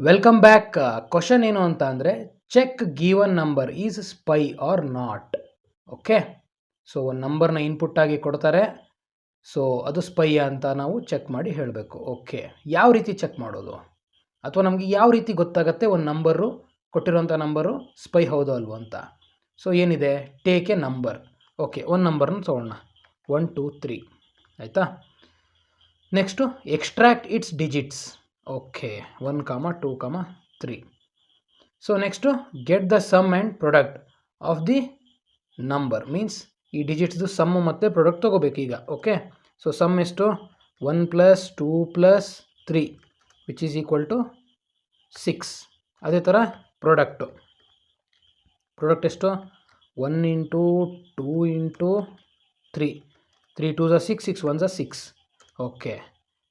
Welcome back. Question ಏನು ಅಂತ ಅಂದರೆ check given number is spy or not. Okay, so ಒಂದು ನಂಬರ್ನ ಇನ್ಪುಟ್ ಆಗಿ ಕೊಡ್ತಾರೆ, ಸೊ ಅದು ಸ್ಪೈ ಅಂತ ನಾವು ಚೆಕ್ ಮಾಡಿ ಹೇಳಬೇಕು. ಓಕೆ, ಯಾವ ರೀತಿ ಚೆಕ್ ಮಾಡೋದು ಅಥವಾ ನಮಗೆ ಯಾವ ರೀತಿ ಗೊತ್ತಾಗುತ್ತೆ ಒಂದು ನಂಬರು ಕೊಟ್ಟಿರೋಂಥ ನಂಬರು ಸ್ಪೈ ಹೌದು ಅಲ್ವೋ ಅಂತ? ಸೊ ಏನಿದೆ, ಟೇಕ್ ಎ ನಂಬರ್. ಓಕೆ, ಒಂದು ನಂಬರ್ನ ತೊಗೊಳ್ಳೋಣ, 1 2 3 ಆಯಿತಾ. Next extract its digits. Okay, 1 2 3. So next get the sum and product of the number, means ಈ ಡಿಜಿಟ್ಸ್ದು ಸಮ್ಮು ಮತ್ತು ಪ್ರಾಡಕ್ಟ್ ತೊಗೋಬೇಕು ಈಗ. ಓಕೆ, ಸೊ ಸಮ್ ಎಷ್ಟು, 1 + 2 + 3 ವಿಚ್ ಈಸ್ ಈಕ್ವಲ್ ಟು 6. ಅದೇ ಥರ ಪ್ರಾಡಕ್ಟು ಎಷ್ಟು, 1 × 2 × 3, 3 2 6, 6 1 6. ಓಕೆ,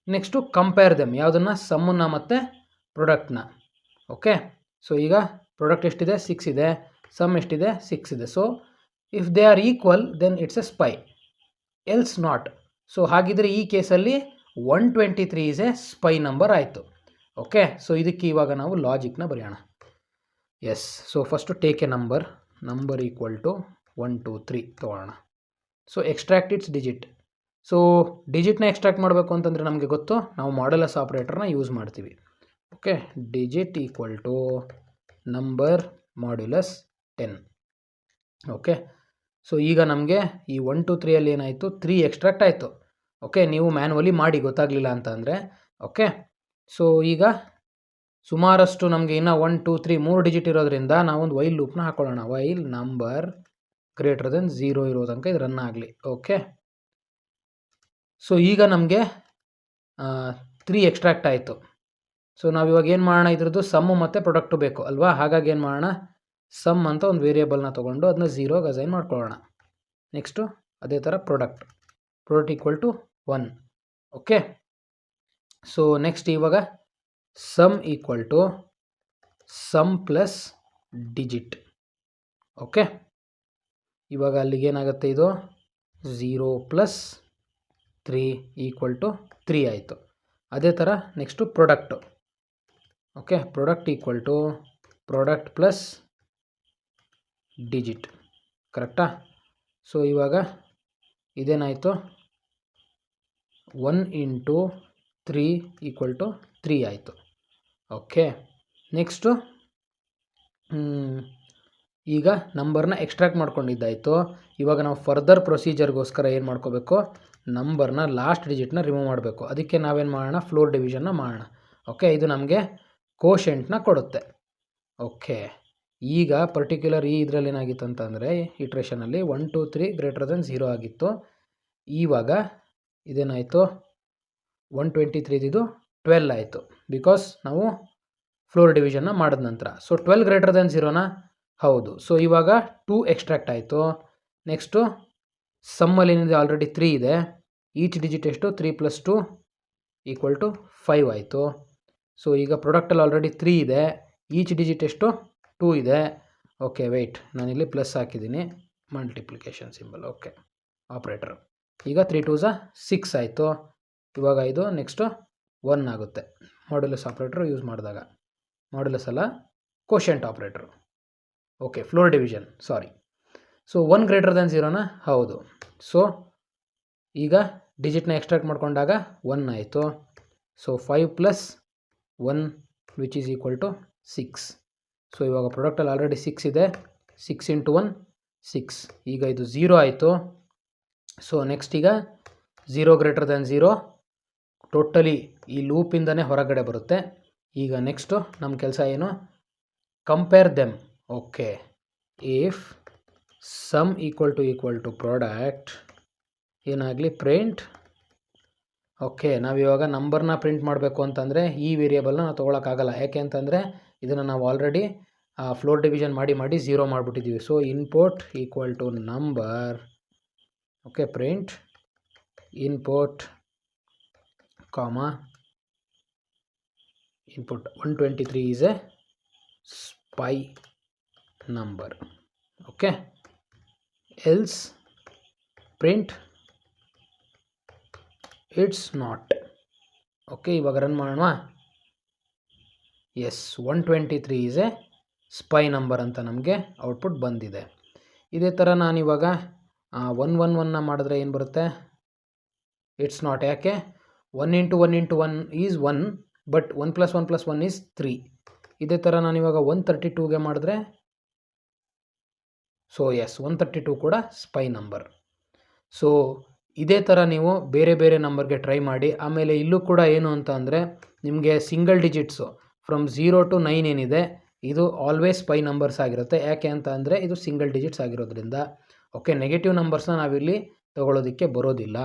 ನೆಕ್ಸ್ಟು ಕಂಪೇರ್ ದೆಮ್, ಯಾವುದನ್ನು, ಸಮ್ಮನ್ನ ಮತ್ತು ಪ್ರಾಡಕ್ಟ್ನ. ಓಕೆ, ಸೊ ಈಗ ಪ್ರಾಡಕ್ಟ್ ಎಷ್ಟಿದೆ, 6 ಇದೆ, ಸಮ್ ಎಷ್ಟಿದೆ, 6 ಇದೆ. So if they are equal then it's a spy, else not. So ಹಾಗಿದ್ರೆ ಈ ಕೇಸಲ್ಲಿ 123 ಈಸ್ ಎ ಸ್ಪೈ ನಂಬರ್ ಆಯಿತು. ಓಕೆ, ಸೊ ಇದಕ್ಕೆ ಇವಾಗ ನಾವು ಲಾಜಿಕ್ನ ಬರೆಯೋಣ. Yes, so first take a number equal to 1 2 3 ತೊಗೊಳ್ಳೋಣ. So extract its digit. So ಡಿಜಿಟ್ನ ಎಕ್ಸ್ಟ್ರಾಕ್ಟ್ ಮಾಡಬೇಕು ಅಂತಂದರೆ ನಮಗೆ ಗೊತ್ತು, ನಾವು ಮಾಡ್ಯುಲಸ್ ಆಪ್ರೇಟರ್ನ ಯೂಸ್ ಮಾಡ್ತೀವಿ. Okay, digit equal to number modulus 10. Okay, so ಈಗ ನಮಗೆ ಈ 1 2 3 ಅಲ್ಲಿ ಏನಾಯಿತು, 3 ಎಕ್ಸ್ಟ್ರಾಕ್ಟ್ ಆಯಿತು. ಓಕೆ, ನೀವು ಮ್ಯಾನ್ಯುವಲಿ ಮಾಡಿ ಗೊತ್ತಾಗಲಿಲ್ಲ ಅಂತ ಅಂದರೆ. ಓಕೆ, ಸೊ ಈಗ ಸುಮಾರಷ್ಟು ನಮಗೆ ಇನ್ನೂ 1 2 3 3 ಡಿಜಿಟ್ ಇರೋದ್ರಿಂದ ನಾವೊಂದು ವೈಲ್ ಲೂಪ್ನ ಹಾಕೊಳ್ಳೋಣ. ವೈಲ್ ನಂಬರ್ ಗ್ರೇಟರ್ ದೆನ್ 0 ಇರೋ ತನಕ ಇದು ರನ್ ಆಗಲಿ. ಓಕೆ, ಸೊ ಈಗ ನಮಗೆ 3 ಎಕ್ಸ್ಟ್ರಾಕ್ಟ್ ಆಯಿತು. ಸೊ ನಾವಿವಾಗ ಏನು ಮಾಡೋಣ, ಇದ್ರದ್ದು ಸಮ್ಮು ಮತ್ತು ಪ್ರೊಡಕ್ಟು ಬೇಕು ಅಲ್ವಾ? ಹಾಗಾಗಿ ಏನು ಮಾಡೋಣ, ಸಮ್ ಅಂತ ಒಂದು ವೇರಿಯೇಬಲ್ನ ತೊಗೊಂಡು ಅದನ್ನ 0ಗೆ ಅಸೈನ್ ಮಾಡ್ಕೊಳ್ಳೋಣ. ನೆಕ್ಸ್ಟು ಅದೇ ಥರ product equal to 1. Okay, so next ಇವಾಗ sum equal to sum plus digit. Okay, ಇವಾಗ ಅಲ್ಲಿಗೆ ಏನಾಗುತ್ತೆ, ಇದು 0 + 3 = 3 ಆಯಿತು. ಅದೇ ಥರ next product. Okay, product equal to product plus digit, ಕರೆಕ್ಟಾ? ಸೊ ಇವಾಗ ಇದೇನಾಯಿತು, 1 × 3 = 3 ಆಯಿತು. ಓಕೆ, ನೆಕ್ಸ್ಟು ಈಗ ನಂಬರ್ನ ಎಕ್ಸ್ಟ್ರಾಕ್ಟ್ ಮಾಡ್ಕೊಂಡಿದ್ದಾಯಿತು. ಇವಾಗ ನಾವು ಫರ್ದರ್ ಪ್ರೊಸೀಜರ್ಗೋಸ್ಕರ ಏನು ಮಾಡ್ಕೋಬೇಕು, ನಂಬರ್ನ ಲಾಸ್ಟ್ ಡಿಜಿಟ್ನ ರಿಮೂವ್ ಮಾಡಬೇಕು. ಅದಕ್ಕೆ ನಾವೇನು ಮಾಡೋಣ, ಫ್ಲೋರ್ ಡಿವಿಷನ್ನ ಮಾಡೋಣ. ಓಕೆ, ಇದು ನಮಗೆ ಕೋಶೆಂಟ್ನ ಕೊಡುತ್ತೆ. ಓಕೆ, ಈಗ ಪರ್ಟಿಕ್ಯುಲರ್ ಈ ಇದರಲ್ಲಿ ಏನಾಗಿತ್ತು ಅಂತಂದರೆ, ಇಟ್ರೇಷನಲ್ಲಿ 1 2 3 > 0 ಆಗಿತ್ತು. ಇವಾಗ ಇದೇನಾಯಿತು, 123 ಇದು 12 ಆಯಿತು, ಬಿಕಾಸ್ ನಾವು ಫ್ಲೋರ್ ಡಿವಿಷನ್ನ ಮಾಡಿದ ನಂತರ. ಸೊ 12 > 0ನಾ? ಹೌದು. ಸೊ ಇವಾಗ 2 ಎಕ್ಸ್ಟ್ರಾಕ್ಟ್ ಆಯಿತು. ನೆಕ್ಸ್ಟು ಸಮ್ಮಲ್ಲಿ ಏನಿದೆ, ಆಲ್ರೆಡಿ 3 ಇದೆ. ಈಚ್ ಡಿಜಿಟ್ ಎಷ್ಟು, 3 + 2 = 5 ಆಯಿತು. ಸೊ ಈಗ ಪ್ರಾಡಕ್ಟಲ್ಲಿ ಆಲ್ರೆಡಿ 3 ಇದೆ, ಈಚ್ ಡಿಜಿಟ್ ಎಷ್ಟು, 2 ಇದೆ. ಓಕೆ, ವೆಯ್ಟ್, ನಾನಿಲ್ಲಿ ಪ್ಲಸ್ ಹಾಕಿದ್ದೀನಿ, ಮಲ್ಟಿಪ್ಲಿಕೇಶನ್ ಸಿಂಬಲ್. Okay, operator. ಈಗ 3 2 6 ಆಯಿತು. ಇವಾಗ ಇದು ನೆಕ್ಸ್ಟು 1 ಆಗುತ್ತೆ, ಮಾಡ್ಯುಲಸ್ ಆಪ್ರೇಟರ್ ಯೂಸ್ ಮಾಡಿದಾಗ. ಮಾಡ್ಯುಲಸ್ ಅಲ್ಲ, quotient operator. Okay, floor division, sorry. So 1 > 0ನಾ? ಹೌದು. ಸೊ ಈಗ ಡಿಜಿಟ್ನ ಎಕ್ಸ್ಟ್ರಾಕ್ಟ್ ಮಾಡ್ಕೊಂಡಾಗ 1 ಆಯಿತು. So 5 + 1 which is equal to 6. So ಇವಾಗ ಪ್ರಾಡಕ್ಟಲ್ಲಿ ಆಲ್ರೆಡಿ 6 ಇದೆ, 6 × 1 6. ಈಗ ಇದು 0 ಆಯಿತು. ಸೊ ನೆಕ್ಸ್ಟ್ ಈಗ 0 > 0 ಟೋಟಲಿ ಈ ಲೂಪಿಂದನೇ ಹೊರಗಡೆ ಬರುತ್ತೆ. ಈಗ ನೆಕ್ಸ್ಟು ನಮ್ಮ ಕೆಲಸ ಏನು, compare them. Okay, if sum equal to product ಏನಾಗಲಿ, ಪ್ರಿಂಟ್. ಓಕೆ, ನಾವಿವಾಗ ನಂಬರ್ನ ಪ್ರಿಂಟ್ ಮಾಡಬೇಕು ಅಂತಂದರೆ ಈ ವೇರಿಯೇಬಲ್ನ ನಾವು ತೊಗೊಳಕ್ಕಾಗಲ್ಲ. ಯಾಕೆ ಅಂತಂದರೆ ಇದನ್ನು ನಾವು ಆಲ್ರೆಡಿ ಫ್ಲೋರ್ ಡಿವಿಷನ್ ಮಾಡಿ 0 ಮಾಡಿಬಿಟ್ಟಿದ್ದೀವಿ. So input equal to number. Okay, print input input 123 is a spy number. Okay, else print it's not. Okay, ಇವಾಗ ರನ್ ಮಾಡೋಣ. Yes 123 is a spy number ಅಂತ ನಮಗೆ ಔಟ್ಪುಟ್ ಬಂದಿದೆ. ಇದೇ ಥರ ನಾನಿವಾಗ 111ನ ಮಾಡಿದ್ರೆ ಏನು ಬರುತ್ತೆ? It's not. ಯಾಕೆ? 1 × 1 × 1 ಈಸ್ 1, ಬಟ್ 1 + 1 + 1 ಈಸ್ 3. ಇದೇ ಥರ ನಾನಿವಾಗ 132ಗೆ ಮಾಡಿದ್ರೆ, ಸೊ ಎಸ್ 132 ಕೂಡ ಸ್ಪೈ ನಂಬರ್. ಸೊ ಇದೇ ಥರ ನೀವು ಬೇರೆ ಬೇರೆ ನಂಬರ್ಗೆ ಟ್ರೈ ಮಾಡಿ. ಆಮೇಲೆ ಇಲ್ಲೂ ಕೂಡ ಏನು ಅಂತ ಅಂದರೆ ನಿಮಗೆ ಸಿಂಗಲ್ ಡಿಜಿಟ್ಸು ಫ್ರಮ್ 0 to 9 ಏನಿದೆ ಇದು ಆಲ್ವೇಸ್ ಸ್ಪೈ ನಂಬರ್ಸ್ ಆಗಿರುತ್ತೆ. ಯಾಕೆ ಅಂತ ಅಂದರೆ ಇದು ಸಿಂಗಲ್ ಡಿಜಿಟ್ಸ್ ಆಗಿರೋದ್ರಿಂದ. ಓಕೆ, ನೆಗೆಟಿವ್ ನಂಬರ್ಸ್ನ ನಾವಿಲ್ಲಿ ತಗೊಳ್ಳೋದಕ್ಕೆ ಬರೋದಿಲ್ಲ.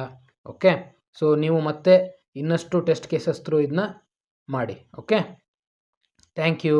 ಓಕೆ, ಸೊ ನೀವು ಮತ್ತೆ ಇನ್ನಷ್ಟು ಟೆಸ್ಟ್ ಕೇಸಸ್ ಥ್ರೂ ಇದನ್ನ ಮಾಡಿ. Okay, thank you.